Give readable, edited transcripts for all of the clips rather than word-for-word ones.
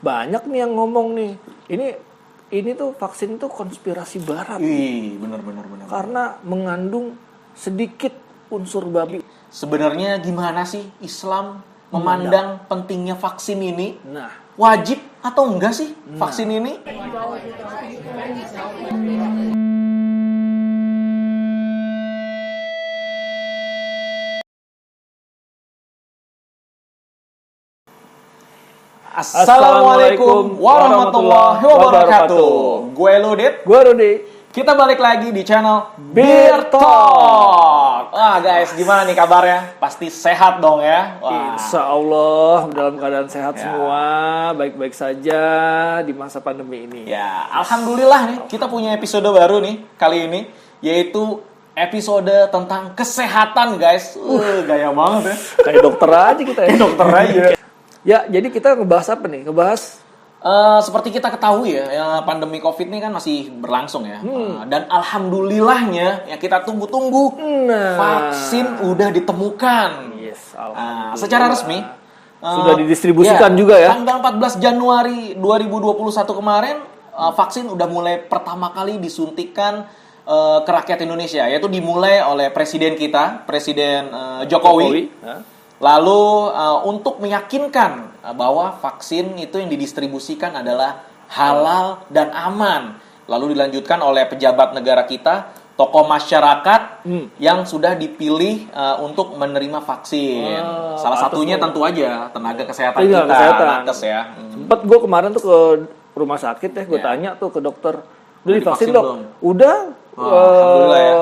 banyak nih yang ngomong nih, ini tuh vaksin itu konspirasi barat. Bener. Karena mengandung sedikit unsur babi. Sebenarnya gimana sih Islam memandang pentingnya vaksin ini? Nah, Wajib atau enggak sih vaksin ini? Assalamualaikum warahmatullahi wabarakatuh. Gue Ludit, gue Rudy. kita balik lagi di channel Beer Talk. Guys, gimana nih kabarnya? Pasti sehat dong ya? Insya Allah dalam keadaan sehat semua, baik-baik saja di masa pandemi ini. Ya, alhamdulillah nih kita punya episode baru nih kali ini, yaitu episode tentang kesehatan guys. Gaya banget ya. Kayak dokter aja kita ya. Dokter aja. Ya, jadi kita ngebahas apa nih? Seperti kita ketahui ya, pandemi COVID ini kan masih berlangsung ya. Dan alhamdulillahnya yang kita tunggu-tunggu, vaksin udah ditemukan. Yes, alhamdulillah. Secara resmi sudah didistribusikan juga ya. Tanggal 14 Januari 2021 kemarin, vaksin udah mulai pertama kali disuntikan ke rakyat Indonesia, yaitu dimulai oleh presiden kita, Presiden Jokowi. Lalu untuk meyakinkan bahwa vaksin itu yang didistribusikan adalah halal dan aman. Lalu dilanjutkan oleh pejabat negara kita, tokoh masyarakat yang sudah dipilih untuk menerima vaksin. Salah satunya tentu aja tenaga kesehatan kita, nakes ya. Sempet gue kemarin tuh ke rumah sakit ya, gue tanya tuh ke dokter, udah divaksin dok? Udah. Alhamdulillah ya.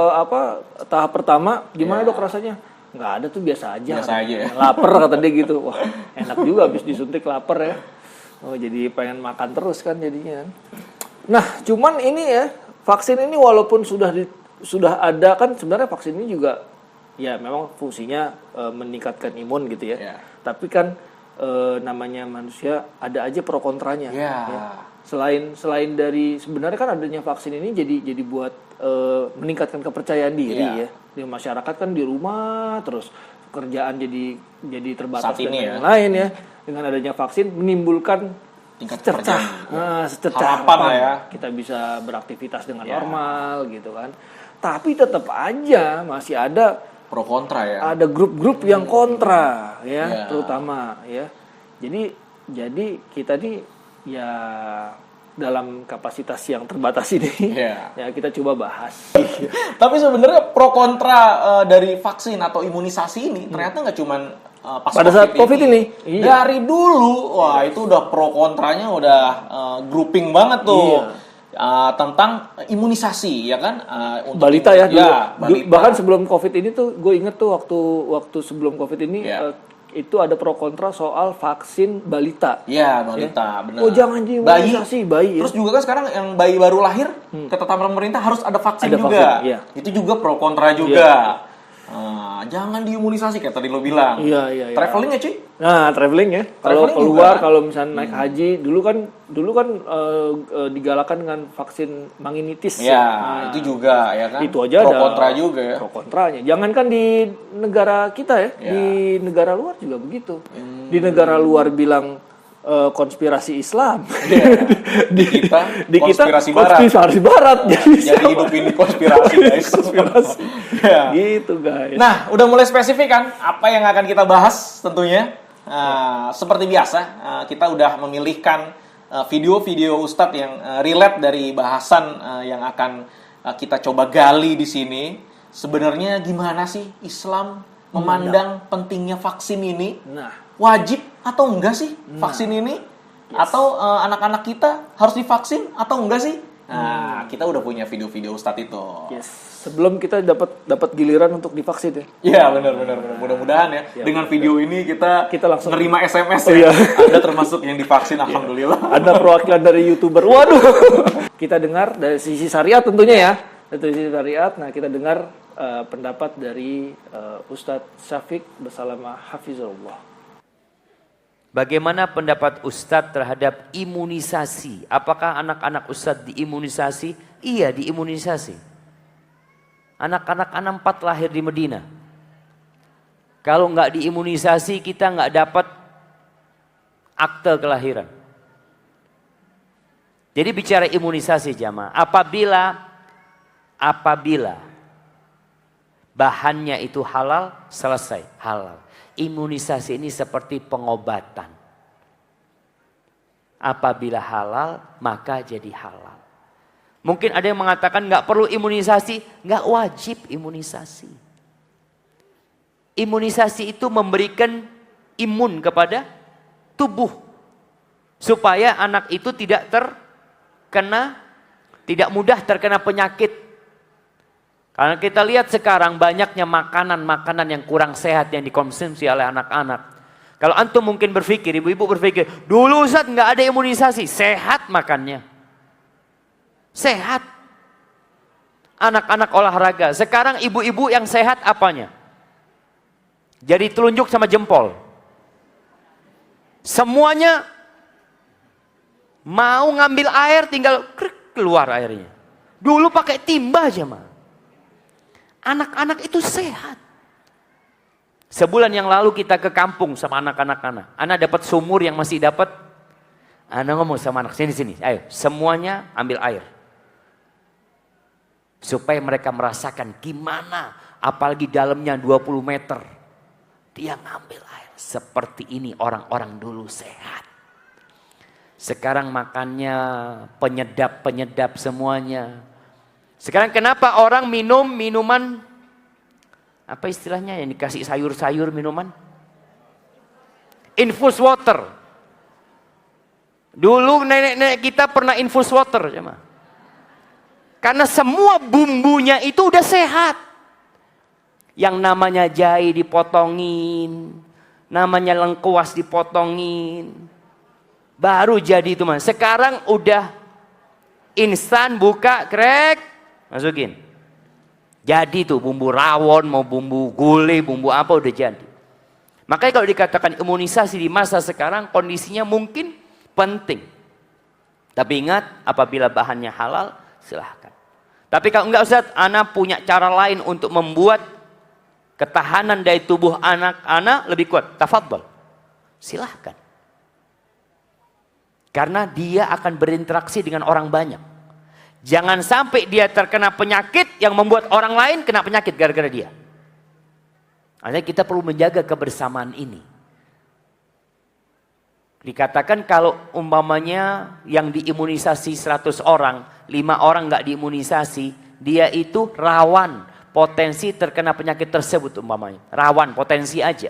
Tahap pertama gimana dok rasanya? Nggak ada tuh, biasa aja ya. Lapar kata dia gitu. Wah, enak juga habis disuntik lapar ya. Jadi pengen makan terus kan jadinya. Nah, cuman ini ya, vaksin ini walaupun sudah ada kan, sebenarnya vaksin ini juga ya memang fungsinya meningkatkan imun gitu ya. Tapi kan namanya manusia ada aja pro kontranya. Ya. Selain dari sebenarnya kan adanya vaksin ini jadi buat meningkatkan kepercayaan diri ya. Di masyarakat kan di rumah terus, pekerjaan jadi terbatas dan lain-lain ya. Dengan adanya vaksin menimbulkan secercah harapan ya. Kita bisa beraktivitas dengan normal gitu kan. Tapi tetap aja masih ada pro kontra ya. Ada grup-grup yang kontra ya, terutama ya. Jadi kita nih ya dalam kapasitas yang terbatas ini ya kita coba bahas. Tapi sebenarnya pro kontra dari vaksin atau imunisasi ini ternyata nggak cuman pas pada saat COVID ini. Dari dulu, itu udah pro kontranya udah grouping banget tuh. Tentang imunisasi ya kan, untuk balita ya dulu. Balita. Bahkan sebelum COVID ini tuh gue inget tuh waktu sebelum COVID ini itu ada pro kontra soal vaksin balita. Iya, balita, benar. Oh, jangan imunisasi bayi. Terus juga kan sekarang yang bayi baru lahir, ketetapan pemerintah harus ada vaksin juga. Itu juga pro kontra juga. Jangan diimunisasi kayak tadi lo bilang. Iya. Traveling ya, cuy? Nah, traveling ya. Kalau keluar, kalau misalnya naik haji, dulu kan digalakan dengan vaksin meningitis. Iya, itu juga ya kan. Itu aja pro ada kontra juga ya. Pro kontranya. Jangankan di negara kita ya, di negara luar juga begitu. Di negara luar bilang konspirasi Islam. Di kita konspirasi barat. Jadi hidupin konspirasi guys. Gitu guys. Nah, udah mulai spesifik kan apa yang akan kita bahas tentunya. Seperti biasa, kita udah memilihkan video-video Ustadz yang relate dari bahasan yang akan kita coba gali di sini. Sebenarnya gimana sih Islam memandang pentingnya vaksin ini? Wajib atau enggak sih vaksin ini? Atau anak-anak kita harus divaksin atau enggak sih? Nah, kita udah punya video-video Ustadz itu. Sebelum kita dapat giliran untuk divaksin ya. Iya, benar. Mudah-mudahan ya. Dengan video ini kita langsung nerima SMS ya. Ada termasuk yang divaksin, alhamdulillah. Ada perwakilan dari YouTuber. Waduh. Kita dengar dari sisi syariat tentunya ya. Dari sisi syariat. Nah, kita dengar pendapat dari Ustadz Syafiq Basalamah Hafizullah. Bagaimana pendapat Ustadz terhadap imunisasi? Apakah anak-anak Ustadz diimunisasi? Iya, diimunisasi. Anak-anak anak 4 lahir di Medina. Kalau nggak diimunisasi, kita nggak dapat akte kelahiran. Jadi bicara imunisasi jamaah, apabila bahannya itu halal, selesai, halal. Imunisasi ini seperti pengobatan. Apabila halal, maka jadi halal. Mungkin ada yang mengatakan nggak perlu imunisasi, nggak wajib imunisasi. Imunisasi itu memberikan imun kepada tubuh supaya anak itu tidak mudah terkena penyakit. Karena kita lihat sekarang banyaknya makanan-makanan yang kurang sehat yang dikonsumsi oleh anak-anak. Kalau antum mungkin berpikir, ibu-ibu berpikir, dulu Ustaz nggak ada imunisasi, sehat makannya. Sehat. Anak-anak olahraga. Sekarang ibu-ibu yang sehat apanya? Jadi telunjuk sama jempol. Semuanya mau ngambil air tinggal keluar airnya. Dulu pakai timba aja mah. Anak-anak itu sehat. Sebulan yang lalu kita ke kampung sama anak-anak. Anak dapat sumur yang masih dapat. Anak ngomong sama anak, sini. Ayo, semuanya ambil air. Supaya mereka merasakan gimana. Apalagi dalamnya 20 meter. Dia ngambil air. Seperti ini orang-orang dulu sehat. Sekarang makannya penyedap semuanya. Sekarang kenapa orang minum minuman, apa istilahnya yang dikasih sayur-sayur minuman? Infus water. Dulu nenek-nenek kita pernah infus water. Karena semua bumbunya itu udah sehat. Yang namanya jahe dipotongin. Namanya lengkuas dipotongin. Baru jadi itu mas. Sekarang udah instan, buka, krek, masukin. Jadi tuh bumbu rawon, mau bumbu gulai, bumbu apa udah jadi. Makanya kalau dikatakan imunisasi di masa sekarang kondisinya mungkin penting. Tapi ingat apabila bahannya halal silahkan. Tapi kalau enggak Ustaz, anak punya cara lain untuk membuat ketahanan dari tubuh anak-anak lebih kuat. Tafadhol. Silahkan. Karena dia akan berinteraksi dengan orang banyak. Jangan sampai dia terkena penyakit yang membuat orang lain kena penyakit gara-gara dia. Artinya kita perlu menjaga kebersamaan ini. Dikatakan kalau umpamanya yang diimunisasi 100 orang, 5 orang nggak diimunisasi, dia itu rawan potensi terkena penyakit tersebut umpamanya. Rawan, potensi aja.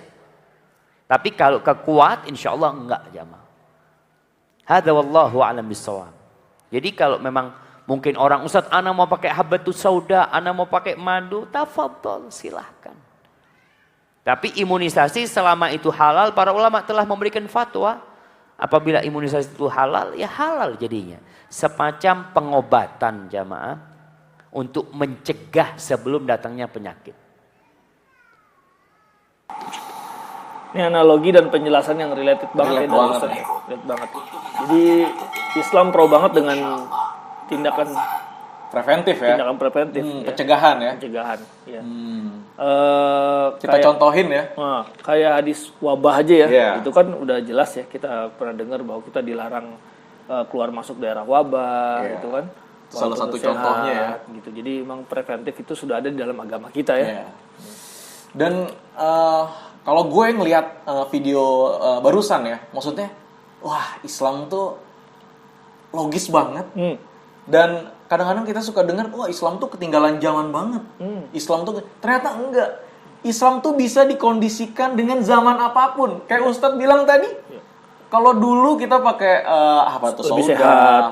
Tapi kalau kekuat, insya Allah enggak jamaah. Hadza wallahu a'lam bissawab. Jadi kalau memang mungkin orang Ustaz, ana mau pakai habbatus sauda, ana mau pakai madu, tafadhol, silahkan. Tapi imunisasi selama itu halal, para ulama telah memberikan fatwa. Apabila imunisasi itu halal, ya halal jadinya. Semacam pengobatan jamaah untuk mencegah sebelum datangnya penyakit. Ini analogi dan penjelasan yang related banget ya, Ustaz. Relate banget. Jadi Islam pro banget dengan tindakan preventif ya. Tindakan preventif. Pencegahan ya. Pencegahan. Ya. Kita contohin ya. Kayak hadis wabah aja ya. Yeah. Itu kan udah jelas ya. Kita pernah dengar bahwa kita dilarang keluar masuk daerah wabah. Yeah. Itu kan. Salah satu contohnya ya. Gitu. Jadi memang preventif itu sudah ada di dalam agama kita ya. Yeah. Dan kalau gue ngelihat video barusan ya, maksudnya, wah Islam tuh logis banget. Dan kadang-kadang kita suka dengar, wah Islam tuh ketinggalan zaman banget. Islam tuh, ternyata enggak. Islam tuh bisa dikondisikan dengan zaman apapun. Kayak Ustadz bilang tadi, kalau dulu kita pakai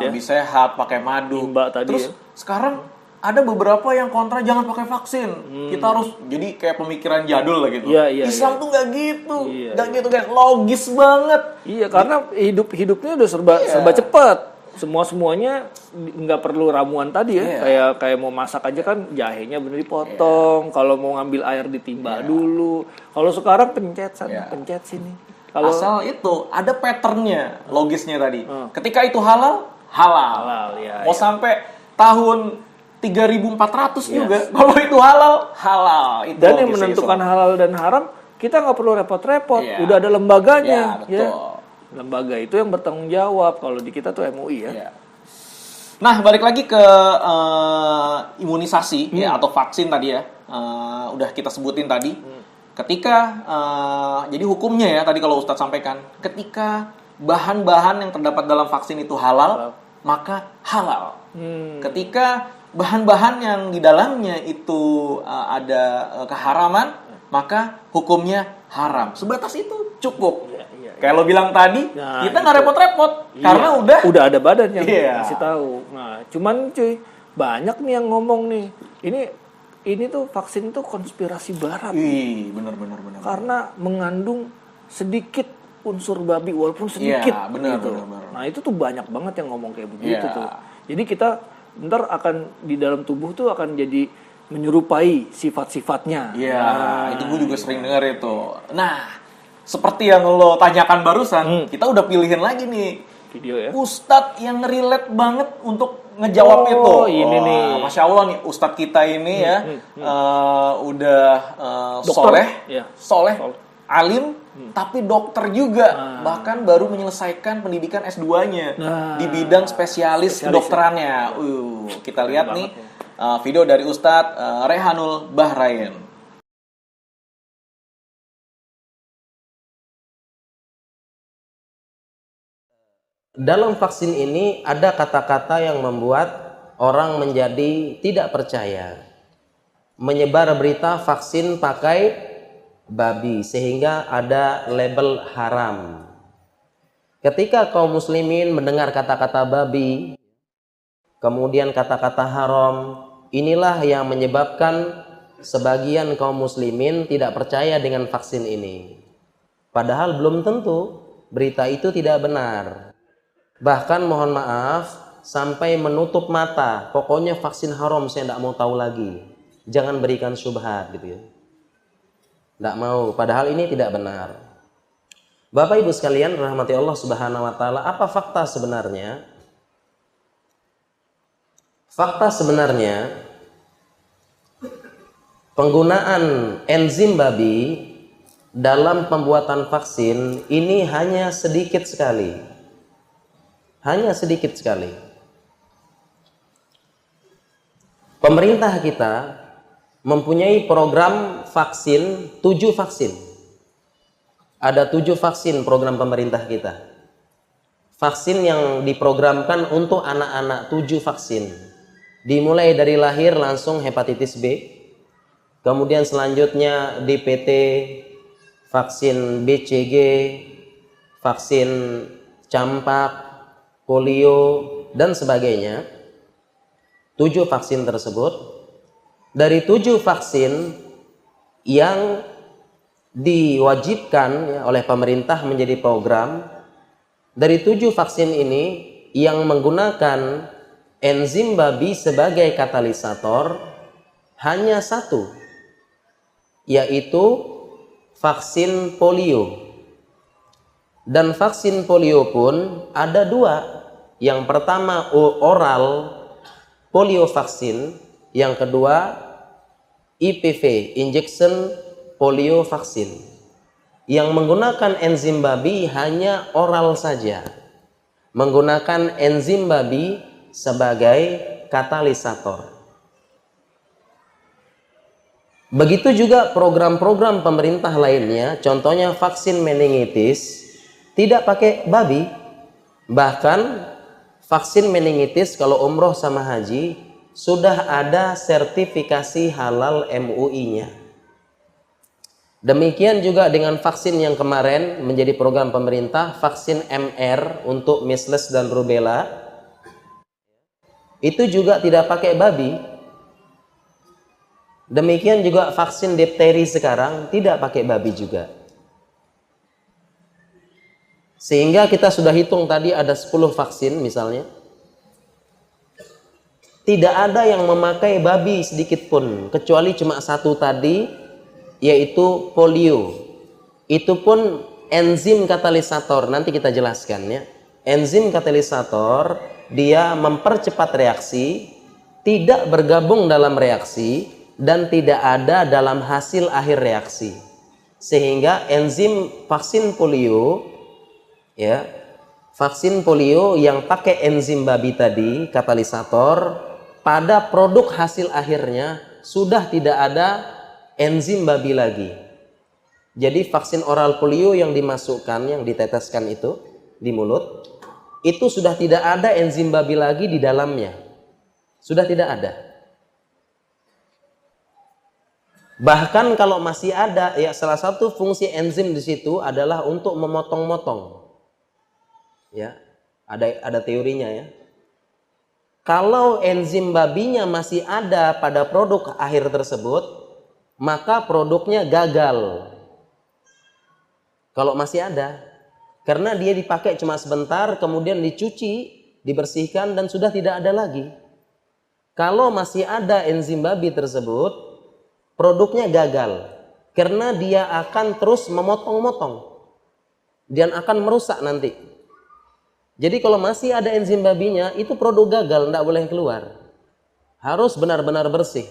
lebih sehat, pakai madu. Terus sekarang ada beberapa yang kontra jangan pakai vaksin. Kita harus jadi kayak pemikiran jadul lah gitu. Islam tuh nggak gitu, nggak gitu kan, logis banget. Iya, karena hidupnya udah serba cepat. Semuanya nggak perlu ramuan tadi ya. Kayak mau masak aja kan jahenya bener dipotong. Kalau mau ngambil air ditimba dulu. Kalau sekarang pencet sana, pencet sini. Kalau asal itu ada patternnya, logisnya tadi. Ketika itu halal. Mau sampai tahun 3.400 juga. Kalau itu halal. Itu dan yang menentukan halal dan haram, kita nggak perlu repot-repot. Udah ada lembaganya. Betul. Lembaga itu yang bertanggung jawab. Kalau di kita tuh MUI ya. Nah, balik lagi ke imunisasi ya atau vaksin tadi ya. Udah kita sebutin tadi. Ketika jadi hukumnya ya tadi kalau Ustadz sampaikan, ketika bahan-bahan yang terdapat dalam vaksin itu halal, maka halal. Ketika bahan-bahan yang di dalamnya itu ada keharaman, maka hukumnya haram. Sebatas itu cukup. Kayak lo bilang tadi, kita nggak repot-repot karena udah ada badan yang Iya. ngasih tahu. Nah, cuman cuy, banyak nih yang ngomong nih. Ini tuh vaksin tuh konspirasi barat. Ih, benar. Karena mengandung sedikit unsur babi walaupun sedikit. Iya, benar. Nah, itu tuh banyak banget yang ngomong kayak begitu Iya. tuh. Jadi kita ntar akan di dalam tubuh tuh akan jadi menyerupai sifat-sifatnya. Iya, Nah, itu gue juga sering dengar itu. Nah, seperti yang lo tanyakan barusan, kita udah pilihin lagi nih video ya. Ustadz yang relate banget untuk ngejawab itu. Ini nih. Masya Allah nih Ustadz kita ini ya udah Dokter. soleh, alim, tapi dokter juga. Bahkan baru menyelesaikan pendidikan S2-nya di bidang spesialis kedokterannya. Kita lihat nih video dari Ustadz Rehanul Bahrain. Dalam vaksin ini ada kata-kata yang membuat orang menjadi tidak percaya. Menyebar berita vaksin pakai babi sehingga ada label haram. Ketika kaum muslimin mendengar kata-kata babi, kemudian kata-kata haram, inilah yang menyebabkan sebagian kaum muslimin tidak percaya dengan vaksin ini. Padahal belum tentu berita itu tidak benar. Bahkan mohon maaf sampai menutup mata, pokoknya vaksin haram saya tidak mau tahu lagi, jangan berikan syubhat gitu ya, tidak mau, padahal ini tidak benar. Bapak Ibu sekalian rahmati Allah Subhanahu wa taala, apa fakta sebenarnya? Fakta sebenarnya penggunaan enzim babi dalam pembuatan vaksin ini hanya sedikit sekali. Hanya sedikit sekali. Pemerintah kita mempunyai program vaksin, 7 vaksin. Ada 7 vaksin program pemerintah kita. Vaksin yang diprogramkan untuk anak-anak, 7 vaksin. Dimulai dari lahir langsung hepatitis B. Kemudian selanjutnya DPT, vaksin BCG, vaksin campak, polio, dan sebagainya. 7 vaksin tersebut. Dari 7 vaksin yang diwajibkan ya, oleh pemerintah menjadi program, dari 7 vaksin ini yang menggunakan enzim babi sebagai katalisator hanya 1, yaitu vaksin polio. Dan vaksin polio pun ada 2. Yang pertama oral polio vaksin, yang kedua IPV, injection polio vaksin. Yang menggunakan enzim babi hanya oral saja. Menggunakan enzim babi sebagai katalisator. Begitu juga program-program pemerintah lainnya, contohnya vaksin meningitis tidak pakai babi. Bahkan vaksin meningitis kalau umroh sama haji sudah ada sertifikasi halal MUI-nya. Demikian juga dengan vaksin yang kemarin menjadi program pemerintah, vaksin MR untuk measles dan rubella. Itu juga tidak pakai babi. Demikian juga vaksin difteri sekarang tidak pakai babi juga. Sehingga kita sudah hitung tadi ada 10 vaksin misalnya. Tidak ada yang memakai babi sedikit pun, kecuali cuma 1 tadi, yaitu polio. Itu pun enzim katalisator, nanti kita jelaskan ya. Enzim katalisator, dia mempercepat reaksi, tidak bergabung dalam reaksi, dan tidak ada dalam hasil akhir reaksi. Sehingga enzim vaksin polio, ya, vaksin polio yang pakai enzim babi tadi, katalisator, pada produk hasil akhirnya sudah tidak ada enzim babi lagi. Jadi vaksin oral polio yang dimasukkan, yang diteteskan itu di mulut, itu sudah tidak ada enzim babi lagi di dalamnya. Sudah tidak ada. Bahkan kalau masih ada, ya salah satu fungsi enzim di situ adalah untuk memotong-motong. Ya, ada teorinya ya. Kalau enzim babinya masih ada pada produk akhir tersebut, maka produknya gagal. Kalau masih ada, karena dia dipakai cuma sebentar, kemudian dicuci, dibersihkan dan sudah tidak ada lagi. Kalau masih ada enzim babi tersebut, produknya gagal karena dia akan terus memotong-motong dan akan merusak nanti. Jadi kalau masih ada enzim babinya, itu produk gagal, tidak boleh keluar. Harus benar-benar bersih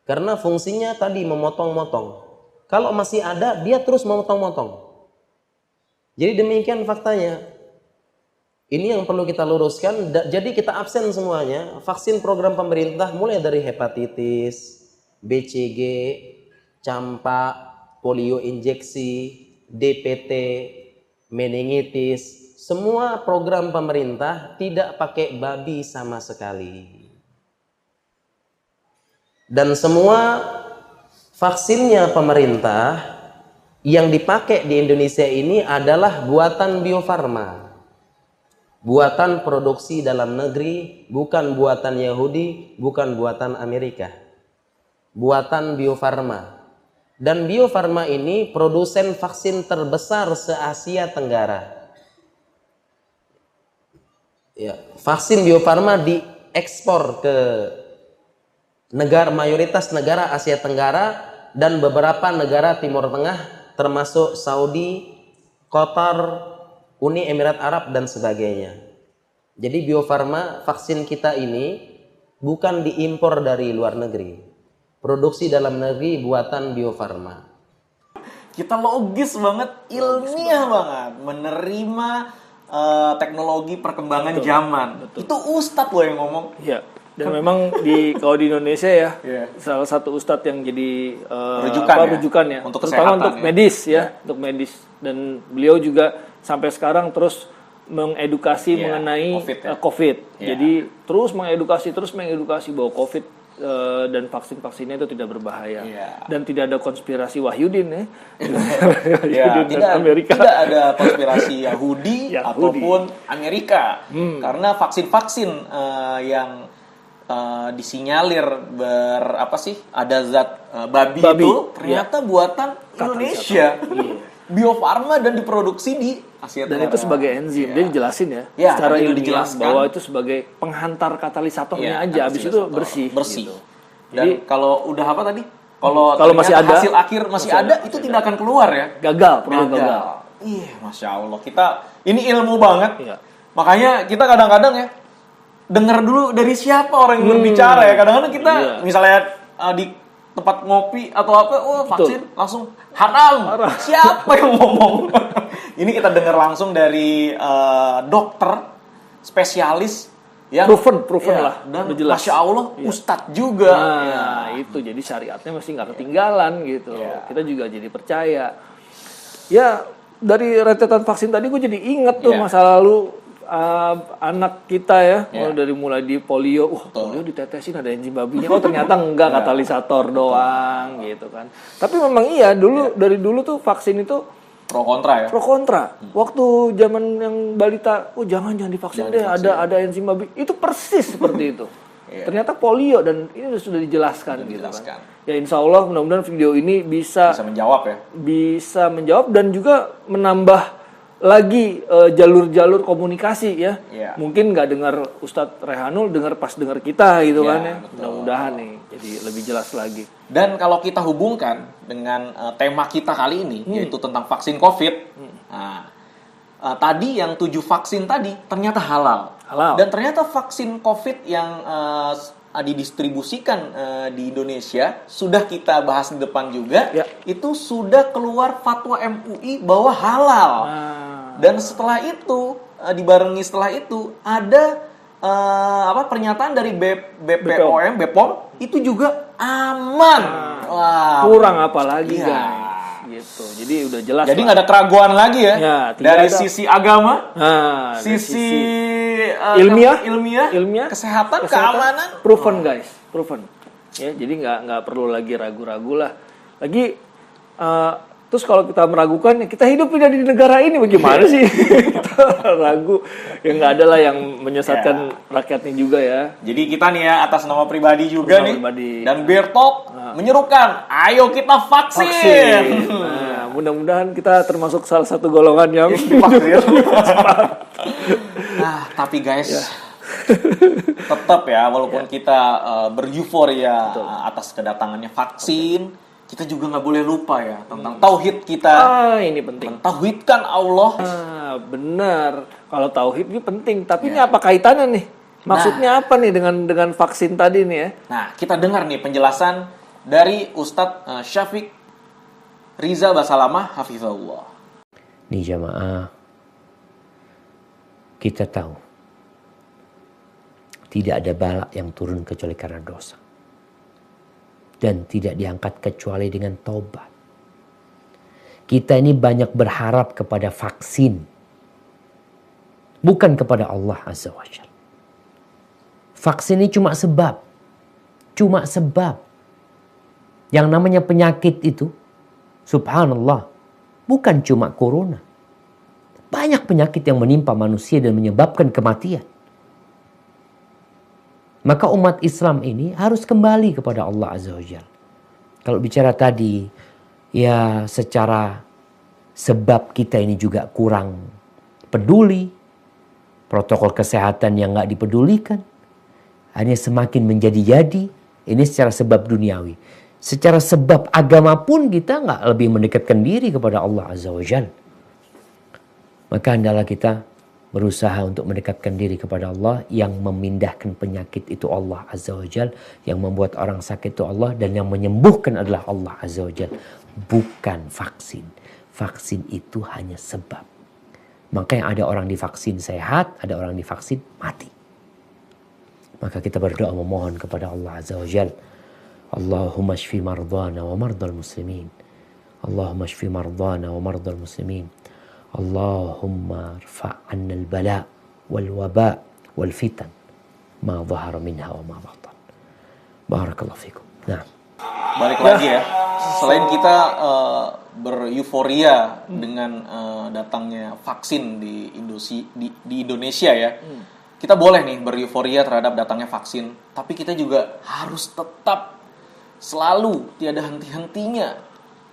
karena fungsinya tadi memotong-motong. Kalau masih ada, dia terus memotong-motong. Jadi demikian faktanya. Ini yang perlu kita luruskan. Jadi kita absen semuanya. Vaksin program pemerintah mulai dari hepatitis, BCG, campak, polio injeksi, DPT, meningitis, semua program pemerintah tidak pakai babi sama sekali. Dan semua vaksinnya pemerintah yang dipakai di Indonesia ini adalah buatan Bio Farma. Buatan produksi dalam negeri, bukan buatan Yahudi, bukan buatan Amerika. Buatan Bio Farma. Dan Bio Farma ini produsen vaksin terbesar se-Asia Tenggara. Ya, vaksin Bio Farma diekspor ke mayoritas negara Asia Tenggara dan beberapa negara Timur Tengah termasuk Saudi, Qatar, Uni Emirat Arab dan sebagainya. Jadi Bio Farma vaksin kita ini bukan diimpor dari luar negeri. Produksi dalam negeri buatan Bio Farma. Kita logis banget, ilmiah banget menerima teknologi perkembangan zaman. Betul. Itu Ustadz loh yang ngomong. Iya. Dan memang kalau di Indonesia ya, salah satu ustadz yang jadi rujukan ya, untuk terutama untuk ya. medis ya, untuk medis. Dan beliau juga sampai sekarang terus mengedukasi mengenai COVID. Jadi terus mengedukasi bahwa COVID dan vaksin-vaksinnya itu tidak berbahaya dan tidak ada konspirasi Wahyudin tidak ada konspirasi Yahudi ataupun Amerika karena vaksin-vaksin yang disinyalir ada zat babi itu ternyata buatan Indonesia. Bio Farma dan diproduksi di Asia Tenggara. Dan itu sebagai enzim, dia dijelasin secara ilmiah bahwa itu sebagai penghantar katalisatornya aja, habis itu bersih. Gitu. Dan kalau udah apa tadi? Kalau masih ada hasil akhir masih ada, itu tidak akan keluar ya. Gagal. Iya, Masya Allah. Ini ilmu banget. Iya. Makanya kita kadang-kadang ya dengar dulu dari siapa orang yang berbicara ya. Kadang-kadang kita misalnya di tempat ngopi atau apa, vaksin langsung haram. Siapa yang ngomong? Ini kita dengar langsung dari dokter spesialis yang proven lah, dan Masya Allah Ustadz juga. Itu jadi syariatnya mesti nggak ketinggalan gitu. Kita juga jadi percaya. Ya dari rentetan vaksin tadi gue jadi inget tuh masa lalu. Anak kita ya, mulai di polio, polio ditetesin ada enzim babinya, ternyata enggak, katalisator doang gitu kan. Tapi memang dari dulu tuh vaksin itu pro kontra. Waktu zaman yang balita, jangan divaksin deh, ada enzim babi, itu persis seperti itu. Ternyata polio dan ini sudah dijelaskan gitu kan. Ya insya Allah mudah-mudahan video ini bisa menjawab bisa menjawab dan juga menambah lagi jalur-jalur komunikasi ya. Mungkin nggak dengar Ustadz Rehanul, dengar kita gitu kan ya. Mudah-mudahan nih jadi lebih jelas lagi. Dan kalau kita hubungkan dengan tema kita kali ini yaitu tentang vaksin COVID. Tadi yang 7 vaksin tadi ternyata halal. Dan ternyata vaksin COVID yang didistribusikan di Indonesia sudah kita bahas di depan juga, itu sudah keluar fatwa MUI bahwa halal. Dan setelah itu dibarengi setelah itu ada pernyataan dari BPOM, BPOM itu juga aman. Wah, kurang apa lagi iya. guys? Gitu. Jadi udah jelas. Jadi nggak ada keraguan lagi ya, dari sisi agama, sisi ilmiah, kesehatan, keamanan, proven guys, proven. Ya, jadi nggak perlu lagi ragu-ragu lah. Lagi terus kalau kita meragukan, ya kita hidup tidak di negara ini bagaimana sih? Kita ragu, ya nggak ada lah yang menyesatkan rakyatnya juga ya. Jadi kita nih ya atas nama pribadi juga nih pribadi. dan Beer Talk menyerukan, ayo kita vaksin. Nah, mudah-mudahan kita termasuk salah satu golongan yang vaksin. Nah, tapi guys, tetap ya walaupun kita beryuforia atas kedatangannya vaksin, kita juga nggak boleh lupa ya tentang tauhid kita. Ini penting. Mentauhidkan Allah. Benar. Kalau tauhid ini penting, tapi ini apa kaitannya nih? Maksudnya apa nih dengan vaksin tadi nih ya? Nah, kita dengar nih penjelasan dari Ustadz Syafiq Rizal Basalamah hafizahullah. Nih jamaah, kita tahu tidak ada bala yang turun kecuali karena dosa. Dan tidak diangkat kecuali dengan taubat. Kita ini banyak berharap kepada vaksin. Bukan kepada Allah Azza wa Jalla. Vaksin ini cuma sebab. Cuma sebab. Yang namanya penyakit itu, subhanallah, bukan cuma corona. Banyak penyakit yang menimpa manusia dan menyebabkan kematian. Maka umat Islam ini harus kembali kepada Allah Azza wa Jalla. Kalau bicara tadi, ya secara sebab kita ini juga kurang peduli. Protokol kesehatan yang gak dipedulikan. Hanya semakin menjadi-jadi. Ini secara sebab duniawi. Secara sebab agama pun kita gak lebih mendekatkan diri kepada Allah Azza wa Jalla. Maka hendaklah kita berusaha untuk mendekatkan diri kepada Allah. Yang memindahkan penyakit itu Allah Azza wa Jal. Yang membuat orang sakit itu Allah. Dan yang menyembuhkan adalah Allah Azza wa Jal. Bukan vaksin. Vaksin itu hanya sebab. Maka yang ada orang divaksin sehat. Ada orang divaksin mati. Maka kita berdoa memohon kepada Allah Azza wa Jal. Allahumma shfi mardana wa mardal muslimin. Allahumma shfi mardana wa mardal muslimin. Allahumma rfa'anna al-bala wal-waba wal-fitan ma dhahara minha wa ma batan. Barakallahu fikum. Nah, balik lagi ya. Selain kita beryuforia dengan datangnya vaksin di Indonesia ya. Kita boleh nih beryuforia terhadap datangnya vaksin, tapi kita juga harus tetap selalu tiada henti-hentinya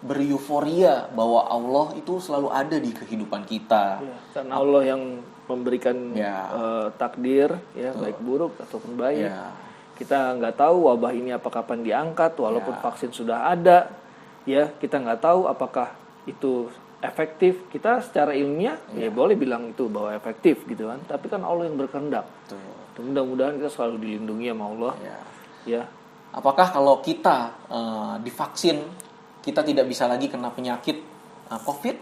beryuforia bahwa Allah itu selalu ada di kehidupan kita. Ya, karena Allah yang memberikan takdir, ya baik buruk ataupun baik. Ya. Kita nggak tahu wabah ini apa kapan diangkat, walaupun vaksin sudah ada. Ya, kita nggak tahu apakah itu efektif. Kita secara ilmiah ya boleh bilang itu bahwa efektif gitu kan. Tapi kan Allah yang berkehendak. Mudah-mudahan kita selalu dilindungi sama Allah. Ya. Apakah kalau kita divaksin kita tidak bisa lagi kena penyakit COVID,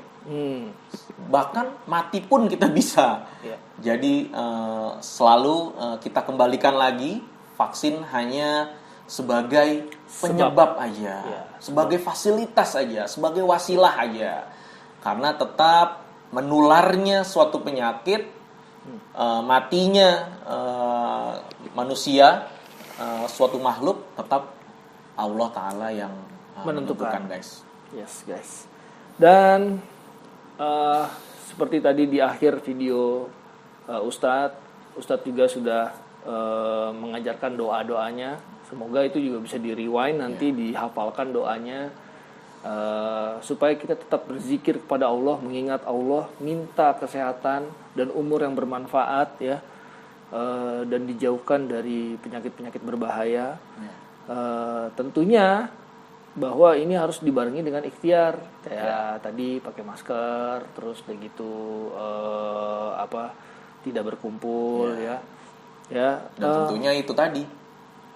bahkan mati pun kita bisa. Jadi selalu kita kembalikan lagi vaksin hanya sebagai penyebab aja, sebagai fasilitas aja, sebagai wasilah aja. Karena tetap menularnya suatu penyakit, matinya manusia, suatu makhluk, tetap Allah Ta'ala yang menentukan guys. Yes guys. Dan seperti tadi di akhir video Ustadz juga sudah mengajarkan doa-doanya. Semoga itu juga bisa di rewind nanti dihafalkan doanya supaya kita tetap berzikir kepada Allah, mengingat Allah, minta kesehatan dan umur yang bermanfaat ya, dan dijauhkan dari penyakit-penyakit berbahaya. Tentunya bahwa ini harus dibarengi dengan ikhtiar kayak tadi pakai masker, terus kayak gitu tidak berkumpul ya. Dan tentunya itu tadi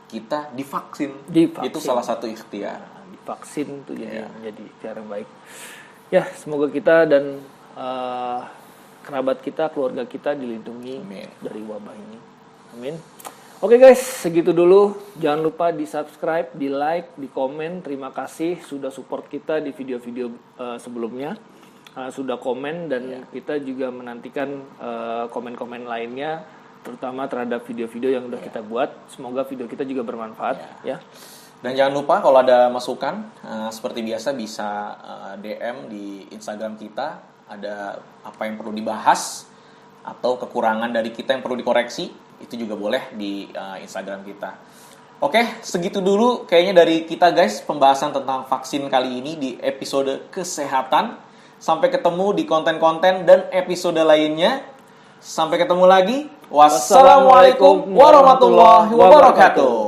kita divaksin. Itu salah satu ikhtiar. Divaksin itu jadi menjadi ikhtiar yang baik. Ya, semoga kita dan kerabat kita, keluarga kita dilindungi Amin. dari wabah ini. Amin. Oke guys, segitu dulu. Jangan lupa di subscribe, di like, di komen. Terima kasih sudah support kita di video-video sebelumnya. Sudah komen dan kita juga menantikan komen-komen lainnya, terutama terhadap video-video yang udah kita buat. Semoga video kita juga bermanfaat ya. Dan jangan lupa kalau ada masukan seperti biasa bisa DM di Instagram kita, ada apa yang perlu dibahas atau kekurangan dari kita yang perlu dikoreksi, itu juga boleh di Instagram kita. Oke, segitu dulu kayaknya dari kita guys pembahasan tentang vaksin kali ini di episode kesehatan. Sampai ketemu di konten-konten dan episode lainnya. Sampai ketemu lagi. Wassalamualaikum warahmatullahi wabarakatuh.